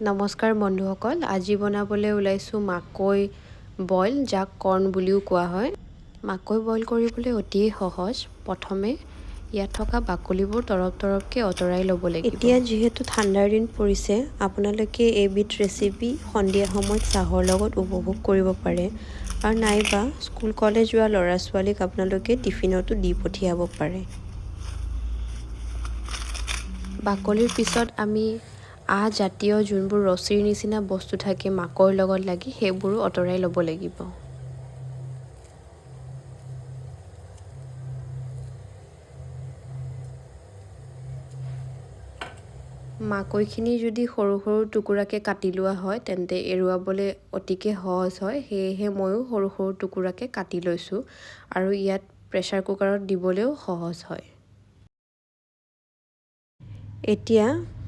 নমস্কাৰ বন্ধুসকল, আজি বনাবলৈ ওলাইছোঁ মাকৈ বইল, যাক কৰ্ণ বুলিও কোৱা হয়। মাকৈ বইল কৰিবলৈ অতি সহজ। প্ৰথমে ইয়াত থকা বাকলিবোৰ তৰপকৈ আঁতৰাই ল'ব লাগিব। এতিয়া যিহেতু ঠাণ্ডাৰ দিন পৰিছে, আপোনালোকে এইবিধ ৰেচিপি সন্ধিয়া সময়ত চাহৰ লগত উপভোগ কৰিব পাৰে আৰু নাইবা স্কুল কলেজ যোৱা ল'ৰা ছোৱালীক আপোনালোকে টিফিনতো দি পঠিয়াব পাৰে। বাকলিৰ পিছত আমি জাতীয় যোনবোৰ ৰছীৰ নিচিনা বস্তু থাকে মাকৈৰ লগত লাগি, সেইবোৰো আঁতৰাই ল'ব লাগিব। মাকৈখিনি যদি সৰু সৰু টুকুৰাকৈ কাটি লোৱা হয় তেন্তে এৰুৱাবলৈ অতিকে সহজ হয়। সেয়েহে ময়ো সৰু সৰু টুকুৰাকৈ কাটি লৈছোঁ আৰু ইয়াত প্ৰেছাৰ কুকাৰত দিবলৈও সহজ হয়। এতিয়া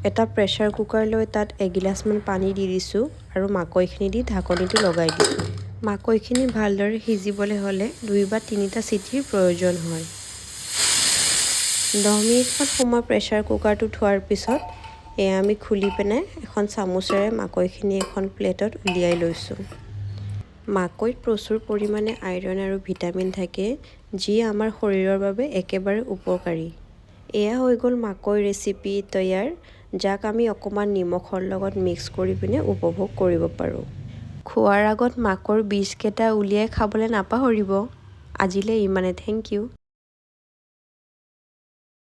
এটা প্ৰেছাৰ কুকাৰ লৈ তাত এগিলাচমান পানী দি দিছোঁ আৰু মাকৈখিনি দি ঢাকনিটো লগাই দিছোঁ। মাকৈখিনি ভালদৰে সিজিবলৈ হ'লে 2 বা 3টা চিটিৰ প্ৰয়োজন হয়। 10 মিনিটমান সময় প্ৰেছাৰ কুকাৰটো থোৱাৰ পিছত আমি খুলি পিনে এখন চামুচেৰে মাকৈখিনি এখন প্লেটত উলিয়াই লৈছোঁ। মাকৈত প্ৰচুৰ পৰিমাণে আইৰণ আৰু ভিটামিন থাকে, যি আমাৰ শৰীৰৰ বাবে একেবাৰে উপকাৰী। এয়া হৈ গ'ল মাকৈ ৰেচিপি তৈয়াৰ, যাক আমি অকণমান নিমখৰ লগত মিক্স কৰি পিনে উপভোগ কৰিব পাৰোঁ। খোৱাৰ আগত মাকৈৰ বীজকেইটা উলিয়াই খাবলৈ নাপাহৰিব। আজিলৈ ইমানে, থেংক ইউ।